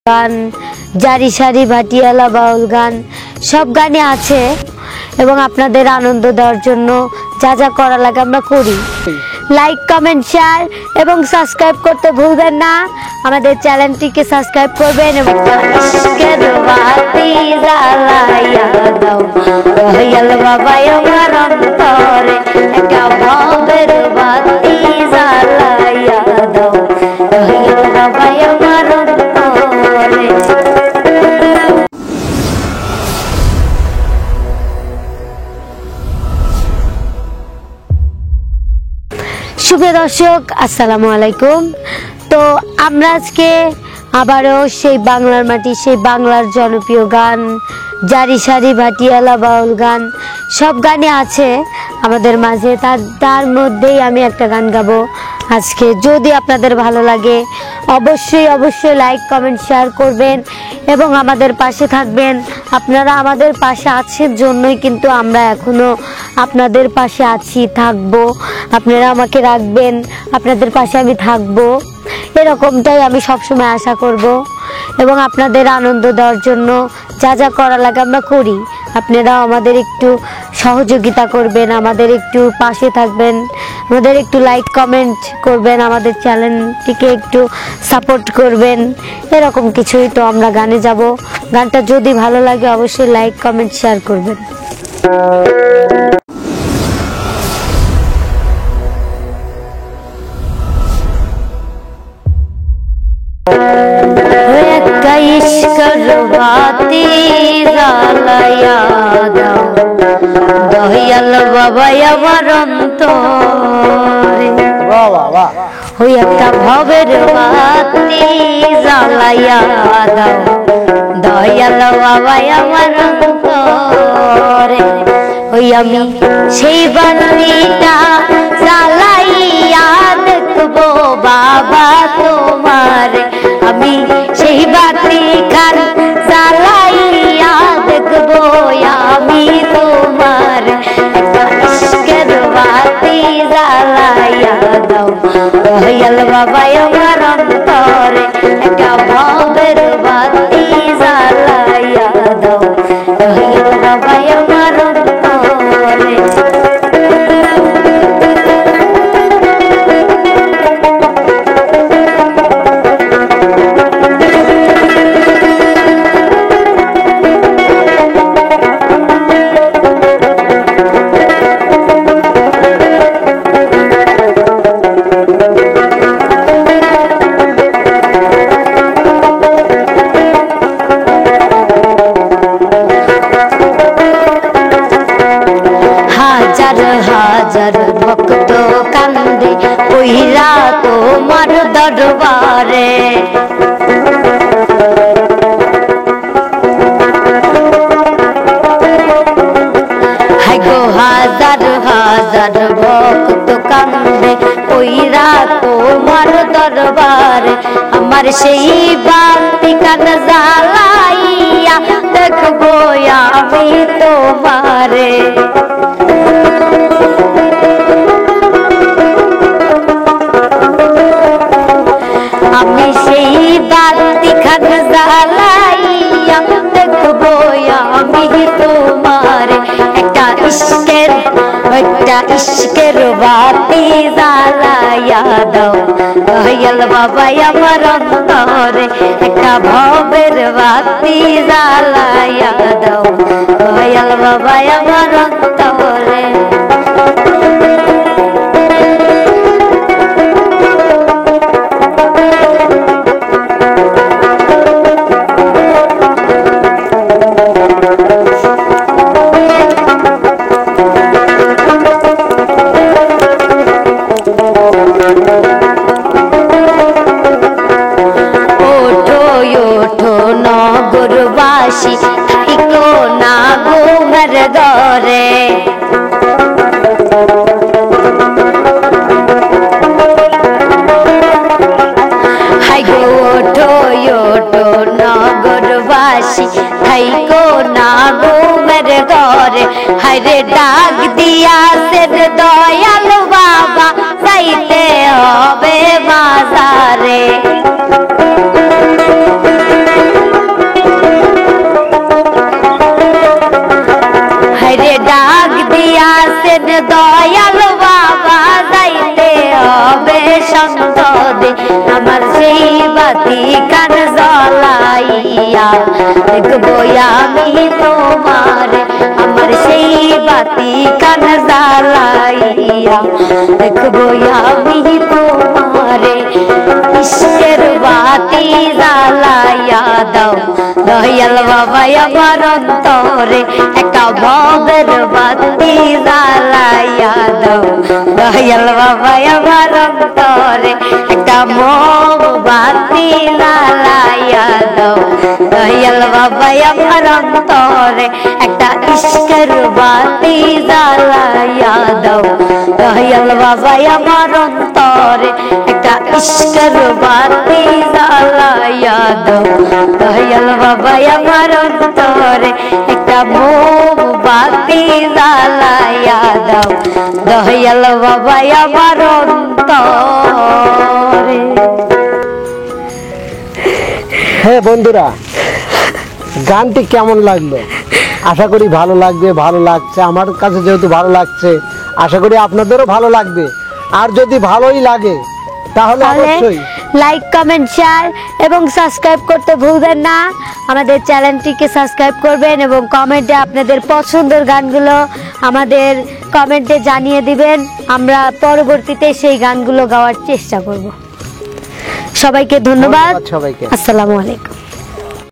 গান, জারি সারি ভাটিয়ালা বাউল গান সব গানই আছে এবং আপনাদের আনন্দ দেওয়ার জন্য যা যা করা লাগে আমরা করি। লাইক, কমেন্ট, শেয়ার এবং সাবস্ক্রাইব করতে ভুলবেন না। আমাদের চ্যানেলটিকে সাবস্ক্রাইব করবেন এবং ইশকের বাতি জ্বালাইয়া দাও দয়াল বাবা আমার অন্তরে, একটা ভবের বাতি জ্বালাইয়া দাও দয়াল বাবা আমার অন্তরে। শুভ দর্শক, আসসালামু আলাইকুম। তো আমরা আজকে আবারও সেই বাংলার মাটি, সেই বাংলার জনপ্রিয় গান, জারি সারি ভাটিয়ালা বাউল গান সব গানই আছে আমাদের মাঝে। তার মধ্যেই আমি একটা গান গাবো আজকে। যদি আপনাদের ভালো লাগে অবশ্যই লাইক, কমেন্ট, শেয়ার করবেন এবং আমাদের পাশে থাকবেন। আপনারা আমাদের পাশে আছেন জন্যই কিন্তু আমরা এখনো আপনাদের পাশে আছি, থাকবো। আপনারা আমাকে রাখবেন, আপনাদের পাশে আমি থাকবো, এরকমটাই আমি সবসময় আশা করব এবং আপনাদের আনন্দ দেওয়ার জন্য যা যা করা লাগে আমরা করি। আপনারাও আমাদের একটু সহযোগিতা করবেন, আমাদের একটু পাশে থাকবেন, আমাদের একটু লাইক, কমেন্ট করবেন, আমাদের চ্যানেলটিকে একটু সাপোর্ট করবেন। এরকম কিছুই তো আমরা গানে যাব। গানটা যদি ভালো লাগে অবশ্যই লাইক, কমেন্ট, শেয়ার করবেন। ইশকের বাতি জ্বালাইয়া দাও দয়াল বাবা আমার অন্তরে, ওই একটা ভবের বাতি জ্বালাইয়া দাও দয়াল বাবা আমার অন্তরে। ওই আমি সেই বাতিটা জ্বালাইয়া দেখবো বাবা তোমার, আমি সেই বাতি খান জ্বালাইয়া দেখবো আমি তোমার, একটা ইশকের বাতি জ্বালাইয়া দাও দয়াল বাবা আমার অন্তরে, একটা ভবের বাতি জ্বালাইয়া দাও দয়াল বাবা আমার অন্তরে। হাজার ভক্ত কান্দে কইরা তোমার দরবারে, হাই গো হাজার ভক্ত কান্দে কইরা তোমার দরবারে, আমার সেই বাতি কান জ্বালাইয়া দেখবো আমি তোমারে। আমি সেই বাতি খান জ্বালাইয়া দেখবো আমি তোমার, একটা ইশকের বাতি জ্বালাইয়া দাও দয়াল বাবা আমার অন্তরে, একটা ভবের বাতি জ্বালাইয়া দাও দয়াল বাবা আমার অন্তরে। নগরবাসী থাইকো না ঘুমের ঘরে, হাই গো ওঠো নগরবাসী থাইকো না ঘুমের ঘরে, হাই রে ডাক দিয়াছে দয়াল বাবা যাইতে হবে বাজারে। সঙ্গ দে আমার সেই বাতি কান জ্বলাইয়া দেখবো আমি তোমারে আমার সেই বাতি কান জ্বালাইয়া দেখবো আমি তোমারে ইশকের বাতি জ্বালাইয়া দাও দয়াল বাবা আমার অন্তরে একটা ভবের বাতি জ্বালাইয়া দাও দয়াল বাবা আমার অন্তরে একটা মোমবাতি জ্বালাইয়া দাও দয়াল বাবা আমার অন্তরে একটা ইশকের বাতি জ্বালাইয়া দাও দয়াল বাবা আমার অন্তরে একটা ইশকের বাতি জ্বালাইয়া দাও দয়াল বাবা আমার অন্তরে একটা মোমবাতি জ্বালাইয়া দাও দয়াল বাবা আমার অন্তরে। হ্যাঁ বন্ধুরা, গানটি কেমন লাগলো? আশা করি ভালো লাগবে, ভালো লাগছে আমার কাছে, যেহেতু ভালো লাগছে আশা করি আপনাদেরও ভালো লাগবে। আর যদি ভালোই লাগে তাহলে অবশ্যই লাইক কমেন্ট শেয়ার এবং সাবস্ক্রাইব করতে ভুলবেন না। আমাদের চ্যানেলটিকে সাবস্ক্রাইব করবেন এবং কমেন্টে আপনাদের পছন্দের গানগুলো আমাদের কমেন্টে জানিয়ে দিবেন। আমরা পরবর্তীতে সেই গানগুলো গাওয়ার চেষ্টা করব। সবাইকে ধন্যবাদ। সবাইকে আসসালামু আলাইকুম।